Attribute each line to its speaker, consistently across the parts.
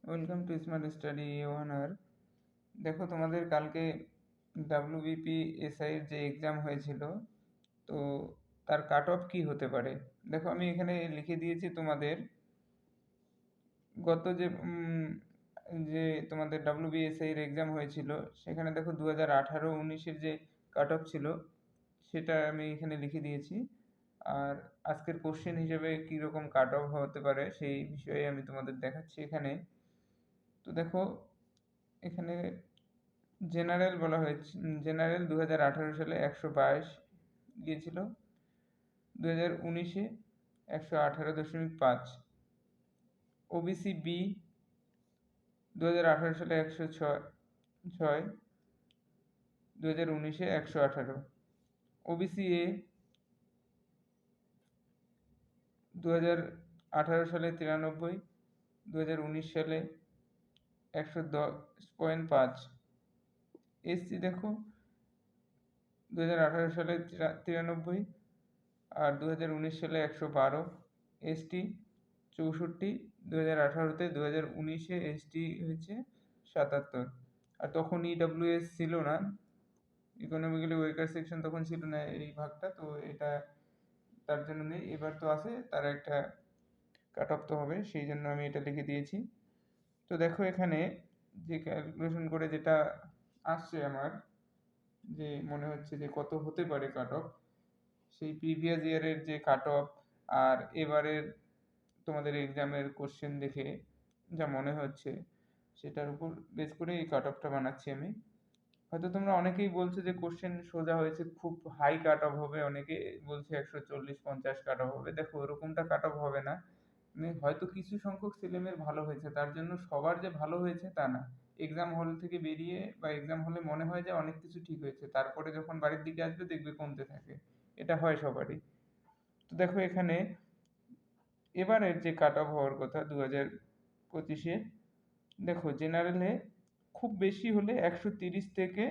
Speaker 1: Welcome to smart study one hour. দেখো, তোমাদের কালকে ডাব্লিউবিপি এসআইয়ের যে এক্সাম হয়েছিল, তো তার কাট অফ কী হতে পারে। দেখো, আমি এখানে লিখে দিয়েছি তোমাদের গত যে তোমাদের ডাব্লিউবিএসআইয়ের এক্সাম হয়েছিল, সেখানে দেখো 2018-19-এর যে কাট অফ ছিল সেটা আমি এখানে লিখে দিয়েছি। আর আজকের কোশ্চেন হিসেবে কীরকম কাট অফ হতে পারে সেই বিষয়ে আমি তোমাদের দেখাচ্ছি এখানে। তো দেখো, এখানে জেনারেল বলা হয়েছে। জেনারেল 2018 সালে 122 গিয়েছিল, 2019-এ 118.5। ওবিসি বি 2018 সালে 106, 2019-এ 118। ওবিসি এ 2018 সালে 93, 2019 সালে 110.5। এসসি দেখো 2018 সালে 93 আর 2019 সালে 112। এসটি 64, 2018-তে, 2019-এ এসটি হয়েছে 77। আর তখন ইডব্লিউএস ছিল না, ইকোনমিক্যালি ওয়েকার সেকশন তখন ছিল না এই ভাগটা, তো এটা তার জন্য নেই। এবার তো আছে, তার একটা কাট অফ তো হবে, সেই জন্য আমি এটা লিখে দিয়েছি। তো দেখো, এখানে যে ক্যালকুলেশন করে যেটা আসছে আমার, যে মনে হচ্ছে যে কত হতে পারে কাট অফ, সেই প্রিভিয়াস ইয়ারের যে কাট অফ আর এবারের তোমাদের এক্সামের কোশ্চেন দেখে যা মনে হচ্ছে সেটার উপর বেস করে এই কাট অফটা বানাচ্ছি আমি। হয়তো তোমরা অনেকেই বলছো যে কোশ্চেন সোজা হয়েছে, খুব হাই কাট অফ হবে, অনেকে বলছে 140-50 কাট অফ হবে। দেখো, ওরকমটা কাট অফ হবে না। হয়তো কিছু সংখ্যক ছেলেমেয়ের ভালো হয়েছে, তার জন্য সবার যে ভালো হয়েছে তা না। এক্সাম হল থেকে বেরিয়ে বা এক্সাম হলে মনে হয় যে অনেক কিছু ঠিক হয়েছে, তারপরে যখন বাড়ির দিকে আসবে দেখবে কমতে থাকে। এটা হয় সবারই। তো দেখো, এখানে এবারের যে কাট অফ হওয়ার কথা 2025-এ, দেখো জেনারেলে খুব বেশি হলে 130 থেকে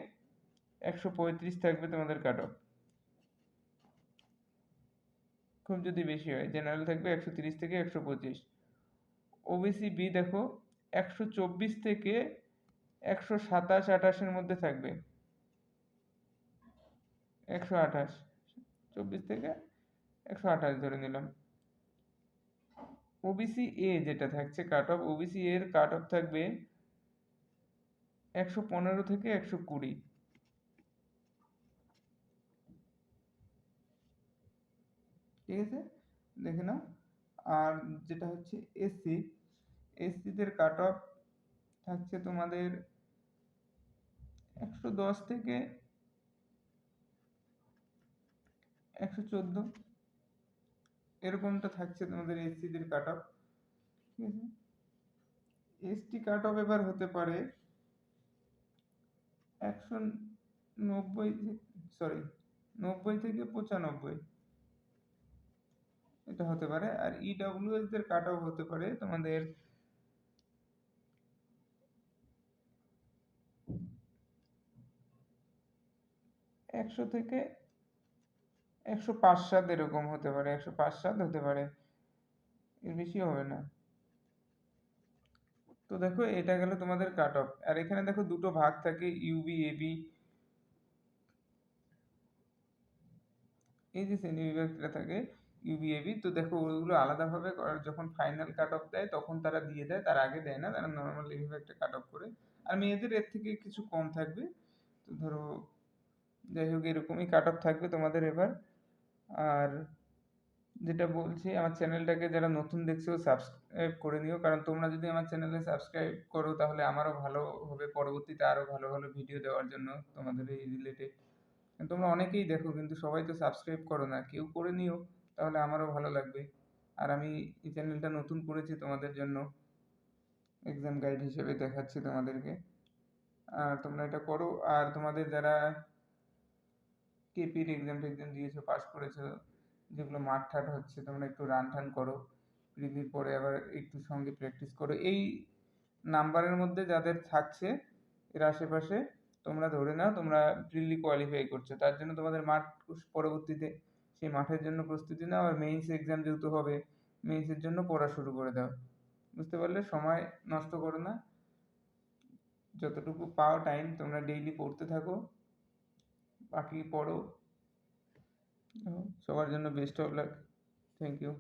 Speaker 1: 135 থাকবে তোমাদের কাট অফ। খুব যদি বেশি হয় জেনারেল থাকবে 130 থেকে 125। ওবিসি বি দেখো 124 থেকে 127-28-এর মধ্যে থাকবে। 128, 24 থেকে 128 ধরে নিলাম। ওবিসি এ যেটা থাকছে কাট অফ, ওবিসি এর কাট অফ থাকবে 115 থেকে 120। ঠিক আছে, দেখে নাও। আর যেটা হচ্ছে এসসি, এসসিদের কাট অফ থাকছে তোমাদের 110 থেকে 114, এরকমটা থাকছে তোমাদের এসসিদের কাট অফ। ঠিক আছে, এসটি কাট অফ এবার হতে পারে 190, সরি 90 থেকে 95, এটা হতে পারে। আর ইডব্লিউএস দের কাট অফ হতে পারে তোমাদের 100 থেকে 105-7, এরকম হতে পারে, 105-7 হতে পারে, এর বেশি হবে না। তো দেখো, এটা গেল তোমাদের কাট অফ। আর এখানে দেখো দুটো ভাগ থাকে, ইউবি এবি। এই যে শ্রেণী বিভাগটা থাকে ইউবি এবি, তো দেখো ওগুলো আলাদাভাবে যখন ফাইনাল কাট অফ দেয় তখন তারা দিয়ে দেয়, তার আগে দেয় না, তারা নর্মাল এইভাবে একটা কাট অফ করে। আর মেয়েদের এর থেকে কিছু কম থাকবে। তো ধরো, যাই হোক, এরকমই কাট অফ থাকবে তোমাদের এবার। আর যেটা বলছি, আমার চ্যানেলটাকে যারা নতুন দেখছো সাবস্ক্রাইব করে নিও, কারণ তোমরা যদি আমার চ্যানেলে সাবস্ক্রাইব করো তাহলে আমারও ভালো হবে পরবর্তীতে আরও ভালো ভালো ভিডিও দেওয়ার জন্য তোমাদের এই রিলেটেড। তোমরা অনেকেই দেখো কিন্তু সবাই তো সাবস্ক্রাইব করো না, কেউ করে নিও, তাহলে আমারও ভালো লাগবে। আর আমি এই চ্যানেলটা নতুন করেছি তোমাদের জন্য, এক্সাম গাইড হিসেবে দেখাচ্ছি তোমাদেরকে। আর তোমরা এটা করো। আর তোমাদের যারা কেপির এক্সাম টেক্সাম দিয়েছো, পাস করেছো, যেগুলো মাঠ ঠাট হচ্ছে, তোমরা একটু রান টান করো, প্রিলির পরে আবার একটু সঙ্গে প্র্যাকটিস করো। এই নাম্বারের মধ্যে যাদের থাকছে এর আশেপাশে, তোমরা ধরে নাও তোমরা প্রিলি কোয়ালিফাই করছো, তার জন্য তোমাদের মাঠ পরবর্তীতে সেই মাঠের জন্য প্রস্তুতি নাও। আর মেইনস এক্সাম যেহেতু হবে, মেইনসের জন্য পড়া শুরু করে দাও। বুঝতে পারলে? সময় নষ্ট করো না, যতটুকু পাও টাইম তোমরা ডেইলি পড়তে থাকো, বাকি পড়ো। সবার জন্য best of luck. Thank you.